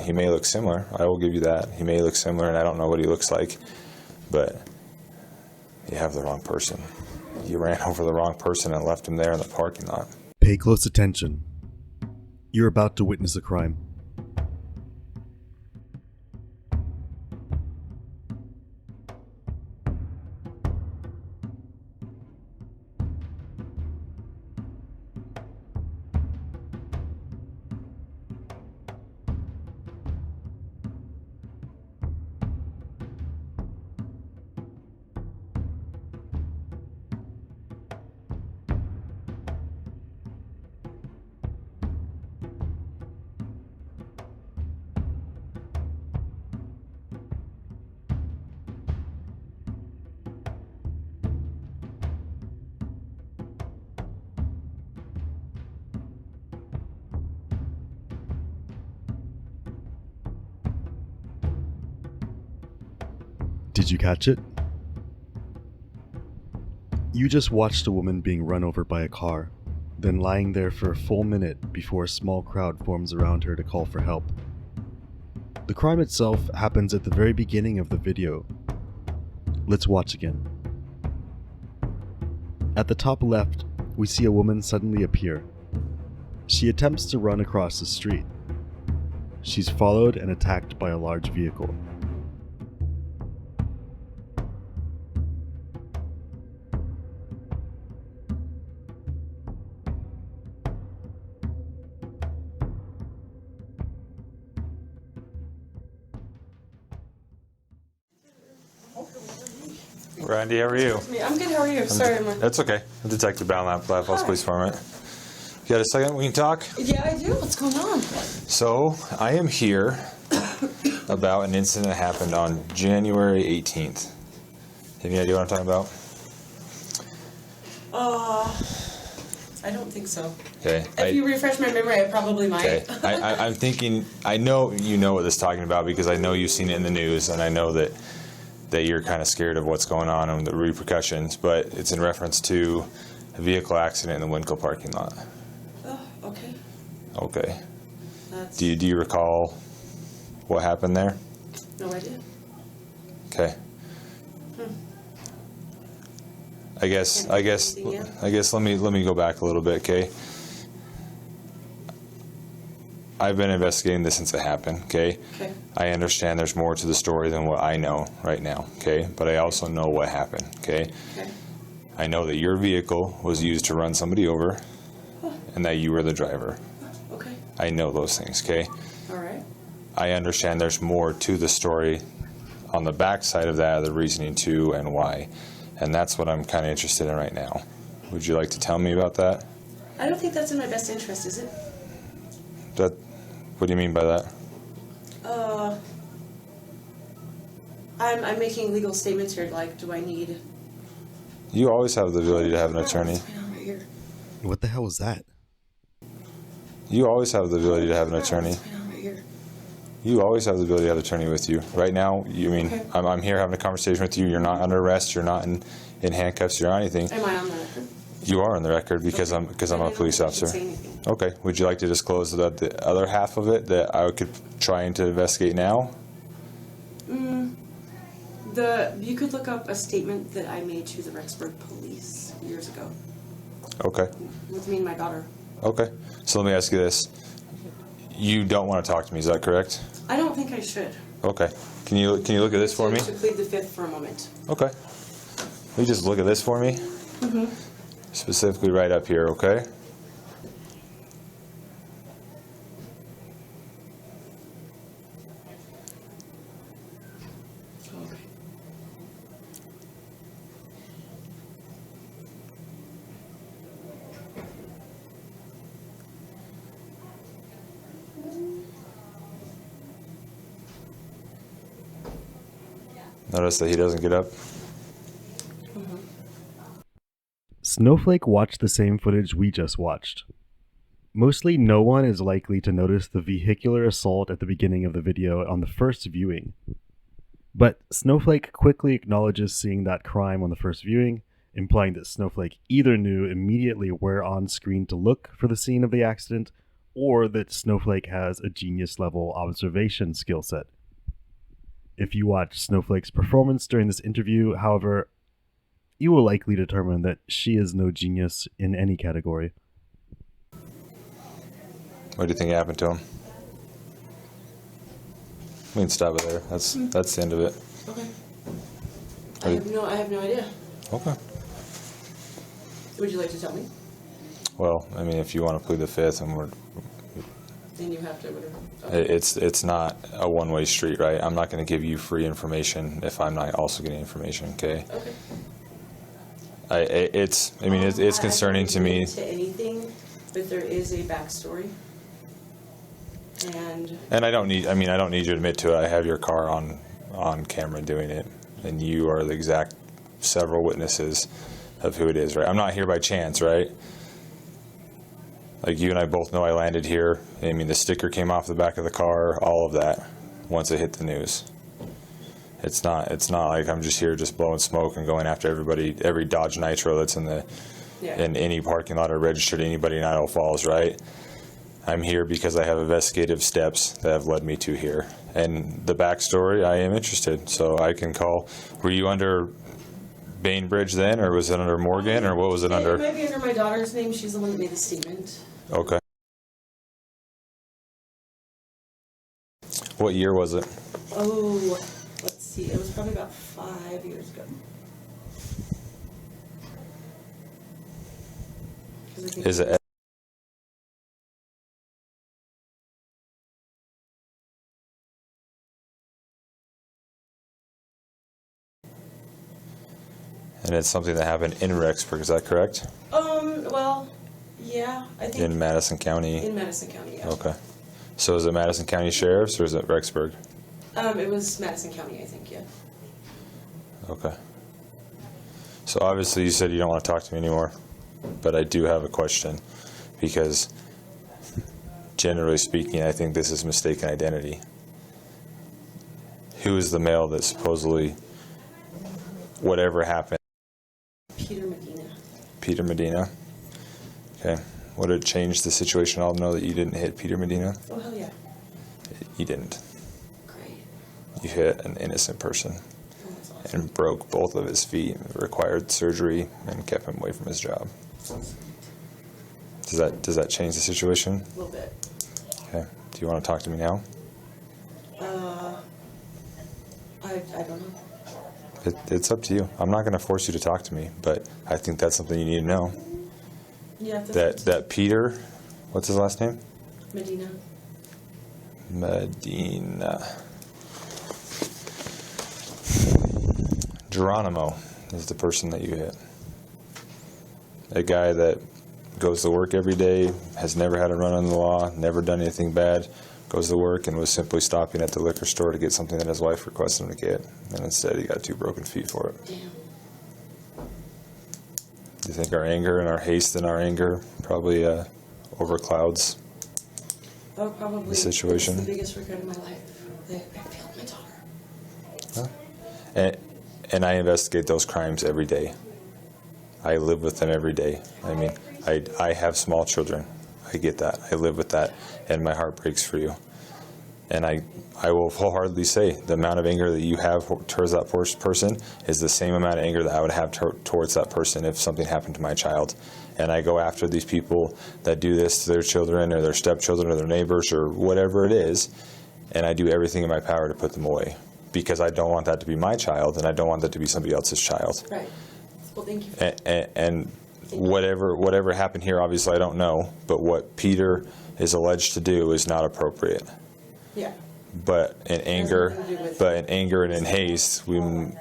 he may look similar. I will give you that. He may look similar, and I don't know what he looks like. But you have the wrong person. You ran over the wrong person and left him there in the parking lot. Pay close attention. You're about to witness a crime. Did you catch it? You just watched a woman being run over by a car, then lying there for a full minute before a small crowd forms around her to call for help. The crime itself happens at the very beginning of the video. Let's watch again. At the top left, we see a woman suddenly appear. She attempts to run across the street. She's followed and attacked by a large vehicle. Brandi, how are you? I'm good, how are you? Sorry, That's okay. I'm Detective Balnap, Falls Police Department. You got a second we can talk? Yeah, I do. What's going on? So, I am here about an incident that happened on January 18th. Have you any idea what I'm talking about? I don't think so. Okay. If you refresh my memory, I probably might. Okay. I'm thinking, I know you know what this is talking about because I know you've seen it in the news, and I know that you're kind of scared of what's going on and the repercussions, but it's in reference to a vehicle accident in the Winco parking lot. Oh, okay. Okay. Do you recall what happened there? No idea. Okay. I guess let me go back a little bit, okay? I've been investigating this since it happened, okay? Okay. I understand there's more to the story than what I know right now, okay? But I also know what happened, okay? Okay. I know that your vehicle was used to run somebody over and that you were the driver. Okay. I know those things, okay? All right. I understand there's more to the story on the backside of that, the reasoning too, and why. And that's what I'm kind of interested in right now. Would you like to tell me about that? I don't think that's in my best interest, is it? What do you mean by that? I'm making legal statements here, like, do I need... You always have the ability to have an attorney. What's going on right here? What the hell was that? You always have the ability to have an attorney. What's going on right here? You always have the ability to have an attorney with you. Right now, Okay. I'm here having a conversation with you. You're not under arrest. You're not in handcuffs. You're not anything. Am I on the record? You are on the record because I'm a police officer. Say anything. Okay. Would you like to disclose the other half of it that I could try to investigate now? You could look up a statement that I made to the Rexburg police years ago. Okay. With me and my daughter. Okay. So let me ask you this. You don't want to talk to me, is that correct? I don't think I should. Okay. Can you look at this for me? To plead the fifth for a moment. Okay. Will you just look at this for me? Mm-hmm. Specifically right up here, okay? Okay. Notice that he doesn't get up. Snowflake watched the same footage we just watched. Mostly no one is likely to notice the vehicular assault at the beginning of the video on the first viewing. But Snowflake quickly acknowledges seeing that crime on the first viewing, implying that Snowflake either knew immediately where on screen to look for the scene of the accident, or that Snowflake has a genius level observation skill set. If you watch Snowflake's performance during this interview, however, you will likely determine that she is no genius in any category. What do you think happened to him? We can stop it there. That's the end of it. Okay. I have no idea. Okay. Would you like to tell me? Well, I mean, if you want to plead the fifth, and Then you have to. Whatever. Okay. it's not a one-way street, right? I'm not going to give you free information if I'm not also getting information. Okay. Okay. It's concerning to me. To anything, but there is a backstory. And I don't need you to admit to it. I have your car on camera doing it, and you are the exact several witnesses of who it is, right? I'm not here by chance, right? Like, you and I both know I landed here. I mean, the sticker came off the back of the car, all of that, once it hit the news. It's not like I'm just here just blowing smoke and going after every Dodge Nitro that's in any parking lot or registered to anybody in Idaho Falls, right? I'm here because I have investigative steps that have led me to here. And the backstory, I am interested, so I can call. Were you under Bainbridge then, or was it under Morgan, or what was it under? It might be under my daughter's name. She's the one that made the statement. Okay. What year was it? Oh, let's see. It was probably about 5 years ago. Is it? And it's something that happened in Rexburg, is that correct? Well, yeah, I think. In Madison County? In Madison County, yeah. Okay. So is it Madison County Sheriff's or is it Rexburg? It was Madison County, I think, yeah. Okay. So obviously you said you don't want to talk to me anymore, but I do have a question because generally speaking, I think this is mistaken identity. Who is the male that supposedly, whatever happened? Peter Medina. Peter Medina. Okay. Would it change the situation? I'll know that you didn't hit Peter Medina. Oh, hell yeah. You didn't. Great. You hit an innocent person Oh, that's awesome. and broke both of his feet, required surgery, and kept him away from his job. Does that change the situation? A little bit. Okay. Do you want to talk to me now? I don't know. It's up to you. I'm not going to force you to talk to me, but I think that's something you need to know. Yeah, That Peter, what's his last name? Medina. Geronimo is the person that you hit. A guy that goes to work every day, has never had a run on the law, never done anything bad, goes to work and was simply stopping at the liquor store to get something that his wife requested him to get, and instead he got 2 broken feet for it. Damn. Do you think our anger and our haste and our anger probably overclouds Oh, probably. the situation? It's the biggest regret of my life. I failed my daughter. And I investigate those crimes every day. I live with them every day. I mean, I have small children. I get that. I live with that, and my heart breaks for you. And I will wholeheartedly say the amount of anger that you have towards that person is the same amount of anger that I would have towards that person if something happened to my child. And I go after these people that do this to their children or their stepchildren or their neighbors or whatever it is, and I do everything in my power to put them away because I don't want that to be my child and I don't want that to be somebody else's child. Right. Well, thank you. For and whatever happened here, obviously I don't know, but what Peter is alleged to do is not appropriate. Yeah. But in anger and in haste, mistaken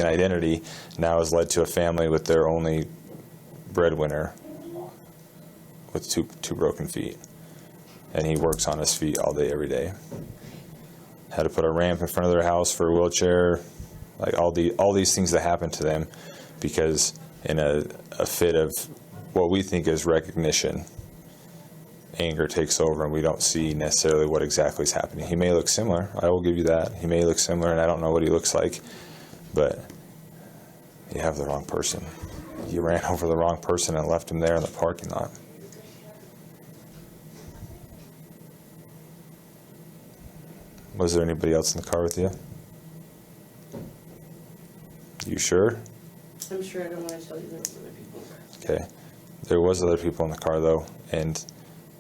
identity now has led to a family with their only breadwinner with two broken feet, and he works on his feet all day, every day. Had to put a ramp in front of their house for a wheelchair, like all these things that happen to them, because in a fit of what we think is recognition, anger takes over and we don't see necessarily what exactly is happening. He may look similar, I will give you that. He may look similar and I don't know what he looks like, but you have the wrong person. You ran over the wrong person and left him there in the parking lot. Was there anybody else in the car with you? You sure? I'm sure I don't want to tell you there was other people in the car. Okay. There was other people in the car, though, and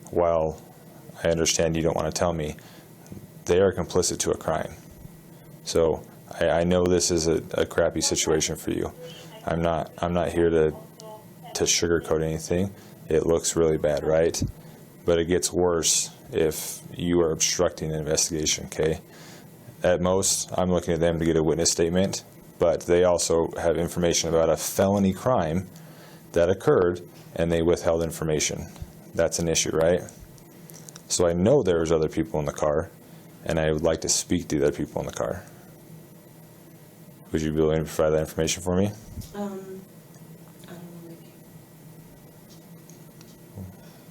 while I understand you don't want to tell me, they are complicit to a crime. So I know this is a crappy situation for you. I'm not here to sugarcoat anything. It looks really bad, right? But it gets worse if you are obstructing an investigation, okay? At most, I'm looking at them to get a witness statement, but they also have information about a felony crime that occurred, and they withheld information. That's an issue, right? So I know there's other people in the car, and I would like to speak to the other people in the car. Would you be willing to provide that information for me? I don't know, maybe.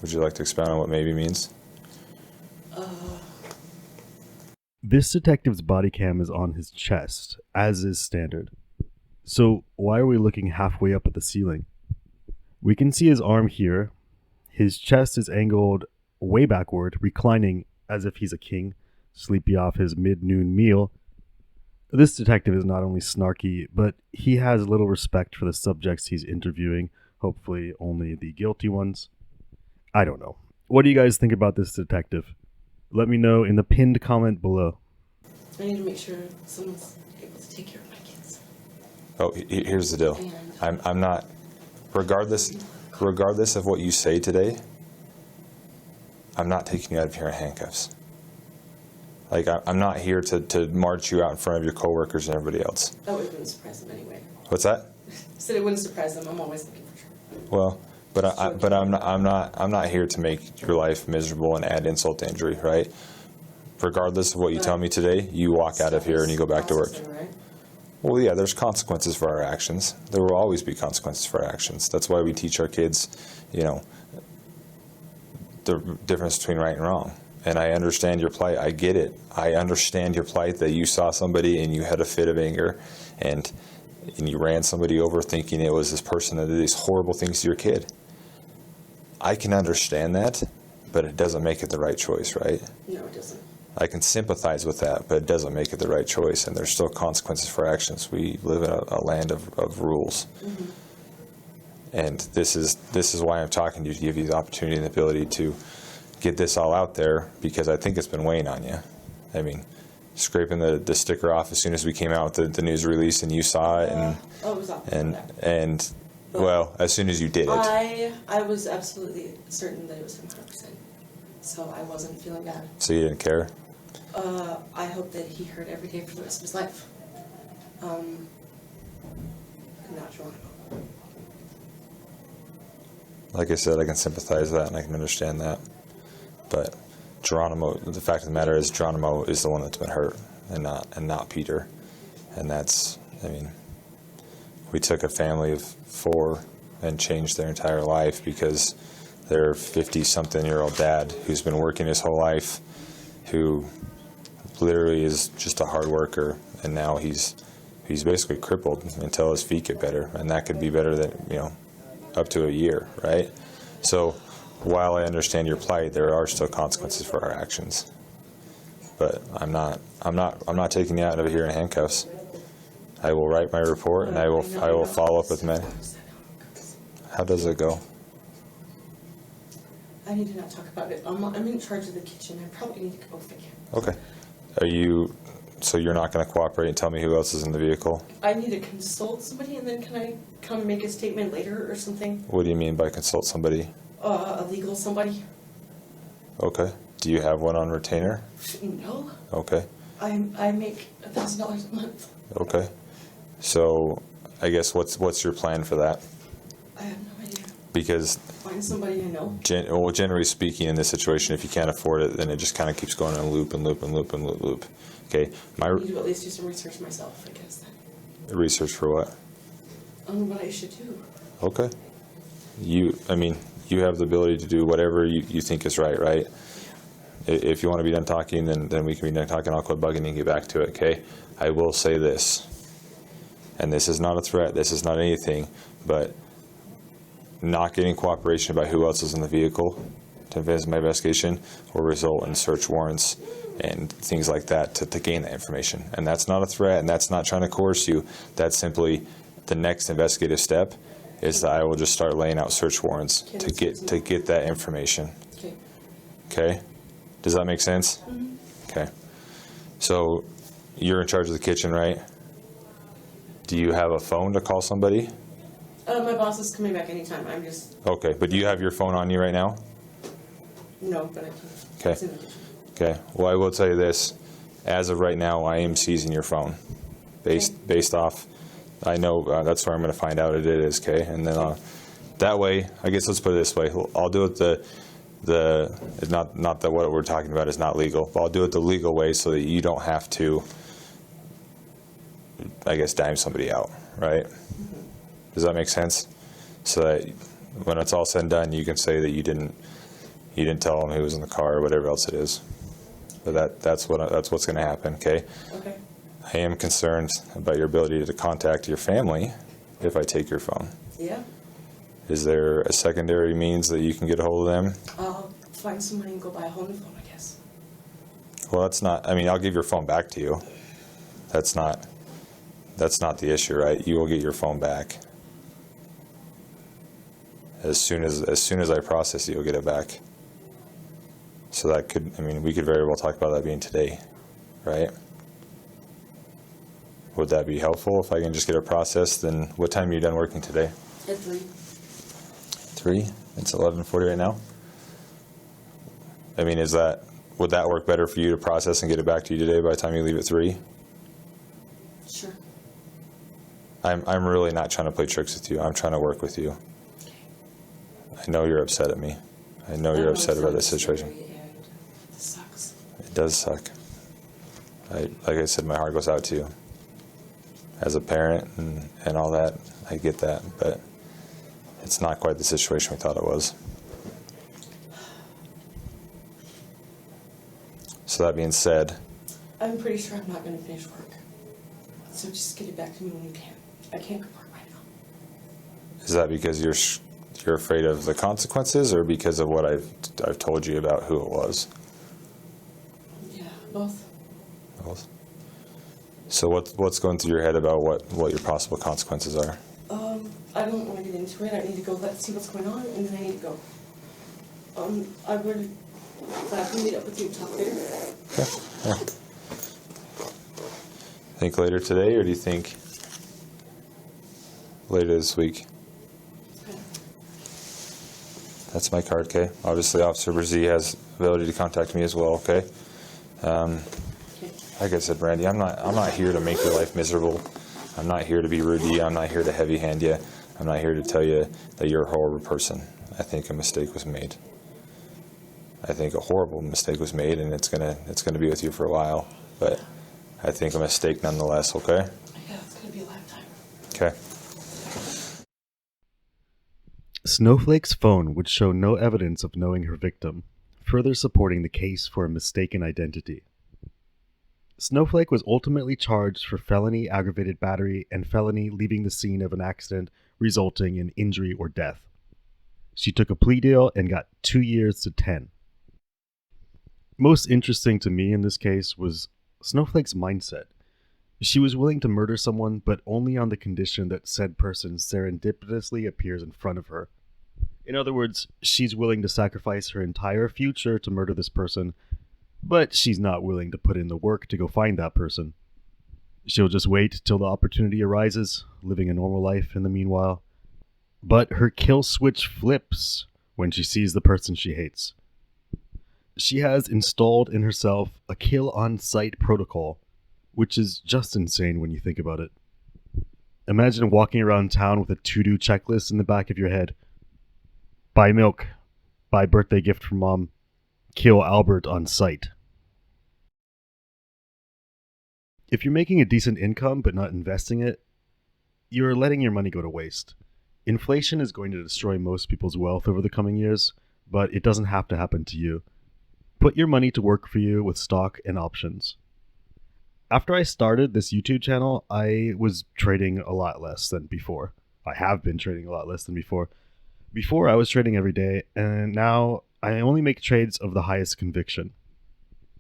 Would you like to expound on what maybe means? This detective's body cam is on his chest, as is standard. So why are we looking halfway up at the ceiling? We can see his arm here. His chest is angled way backward, reclining as if he's a king, sleepy off his mid-noon meal. This detective is not only snarky, but he has little respect for the subjects he's interviewing, hopefully only the guilty ones. I don't know. What do you guys think about this detective? Let me know in the pinned comment below. I need to make sure someone's able to take care of my kids. Oh, here's the deal. I'm not, regardless of what you say today, I'm not taking you out of here in handcuffs. Like, I'm not here to march you out in front of your coworkers and everybody else. That wouldn't surprise them anyway. What's that? Said it wouldn't surprise them. I'm always looking for trouble. Well, but I'm not here to make your life miserable and add insult to injury, right? Regardless of what you tell me today, you walk out of here and you go back to work. Right? Well, yeah, there's consequences for our actions. There will always be consequences for our actions. That's why we teach our kids, the difference between right and wrong. And I understand your plight. I get it. I understand your plight that you saw somebody and you had a fit of anger and you ran somebody over thinking it was this person that did these horrible things to your kid. I can understand that, but it doesn't make it the right choice, right? No, it doesn't. I can sympathize with that, but it doesn't make it the right choice, and there's still consequences for actions. We live in a land of rules. Mm-hmm. And this is why I'm talking to you, to give you the opportunity and the ability to get this all out there, because I think it's been weighing on you. I mean, scraping the sticker off as soon as we came out with the news release and you saw it, it was off and well, as soon as you did it. I was absolutely certain that it was him 100%. So I wasn't feeling bad. So you didn't care? I hope that he heard every day for the rest of his life. Not Geronimo. Like I said, I can sympathize with that and I can understand that. But Geronimo, the fact of the matter is Geronimo is the one that's been hurt and not Peter. And that's, I mean, we took a family of 4 and changed their entire life because their 50-something-year-old dad, who's been working his whole life, who literally is just a hard worker, and now he's basically crippled until his feet get better, and that could be better than, up to a year, right? So while I understand your plight, there are still consequences for our actions. But I'm not taking you out of here in handcuffs. I will write my report and I will follow up with men. How does it go? I need to not talk about it. I'm in charge of the kitchen. I probably need to go figure. Okay. So you're not going to cooperate and tell me who else is in the vehicle? I need to consult somebody, and then can I come make a statement later or something? What do you mean by consult somebody? A legal somebody. Okay. Do you have one on retainer? No. Okay. I make $1,000 a month. Okay. So I guess what's your plan for that? I have no idea. Because Find somebody I know. Generally speaking, in this situation, if you can't afford it, then it just kind of keeps going in a loop and loop and loop and loop and loop. Okay. I need to at least do some research myself, I guess. Then. Research for what? On what I should do. Okay. You have the ability to do whatever you think is right? If you want to be done talking, then we can be done talking. I'll quit bugging and get back to it, okay? I will say this, and this is not a threat, this is not anything, but not getting cooperation about who else is in the vehicle to advance my investigation or result in search warrants and things like that to gain that information. And that's not a threat, and that's not trying to coerce you. That's simply the next investigative step is that I will just start laying out search warrants to get that information. Okay. Okay? Does that make sense? Mm-hmm. Okay. So you're in charge of the kitchen, right? Do you have a phone to call somebody? My boss is coming back anytime. I'm just, Okay, but do you have your phone on you right now? no, but I can. Okay. It's in the kitchen. Okay. Well, I will tell you this. As of right now, I am seizing your phone, based off. I know that's where I'm going to find out it is. Okay, and then that way, I guess let's put it this way. I'll do it it's not that what we're talking about is not legal, but I'll do it the legal way so that you don't have to, I guess, dime somebody out, right? Mm-hmm. Does that make sense? So that when it's all said and done, you can say that you didn't tell him he was in the car or whatever else it is. But that's what's going to happen. Okay. Okay. I am concerned about your ability to contact your family if I take your phone. Yeah. Is there a secondary means that you can get a hold of them? I'll find somebody and go buy a whole new phone, I guess. Well, that's not. I mean, I'll give your phone back to you. That's not the issue, right? You will get your phone back as soon as I process it. You'll get it back. So that could. I mean, we could very well talk about that being today, right? Would that be helpful if I can just get it processed? Then what time are you done working today? At 3. 3? It's 11:40 right now. I mean, would that work better for you to process and get it back to you today by the time you leave at 3? Sure. I'm really not trying to play tricks with you. I'm trying to work with you. I know you're upset at me. I know you're upset about this situation. This sucks. It does suck. Like I said, my heart goes out to you. As a parent and all that, I get that, but it's not quite the situation we thought it was. So that being said, I'm pretty sure I'm not going to finish work. So just get it back to me when you can. I can't go work right now. is that because you're afraid of the consequences, or because of what I've told you about who it was? Yeah, both. Both. So what's going through your head about what your possible consequences are? I don't want to get into it. I need to go see what's going on, and then I need to go. I would gladly meet up with you and talk later. Okay. Yeah. Think later today, or do you think later this week? Okay. That's my card, okay? Obviously, Officer Brandi has ability to contact me as well, okay? Okay. Like I said, Brandi, I'm not here to make your life miserable. I'm not here to be rude to you. I'm not here to heavy hand you. I'm not here to tell you that you're a horrible person. I think a mistake was made. I think a horrible mistake was made, and it's gonna be with you for a while. But I think a mistake nonetheless, okay? Yeah, it's going to be a lifetime. Okay. Snowflake's phone would show no evidence of knowing her victim, further supporting the case for a mistaken identity. Snowflake was ultimately charged for felony aggravated battery and felony leaving the scene of an accident resulting in injury or death. She took a plea deal and got 2 years to 10. Most interesting to me in this case was Snowflake's mindset. She was willing to murder someone, but only on the condition that said person serendipitously appears in front of her. In other words, she's willing to sacrifice her entire future to murder this person, but she's not willing to put in the work to go find that person. She'll just wait till the opportunity arises, living a normal life in the meanwhile. But her kill switch flips when she sees the person she hates. She has installed in herself a kill on sight protocol, which is just insane when you think about it. Imagine walking around town with a to-do checklist in the back of your head. Buy milk, buy birthday gift for mom, kill Albert on sight. If you're making a decent income but not investing it, you're letting your money go to waste. Inflation is going to destroy most people's wealth over the coming years, but it doesn't have to happen to you. Put your money to work for you with stock and options. After I started this YouTube channel, I was trading a lot less than before. I have been trading a lot less than before. Before, I was trading every day, and now I only make trades of the highest conviction.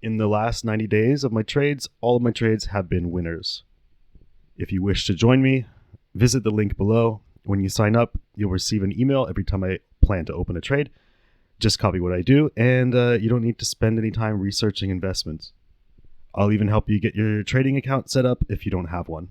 In the last 90 days of my trades, all of my trades have been winners. If you wish to join me, visit the link below. When you sign up, you'll receive an email every time I plan to open a trade. Just copy what I do, and you don't need to spend any time researching investments. I'll even help you get your trading account set up if you don't have one.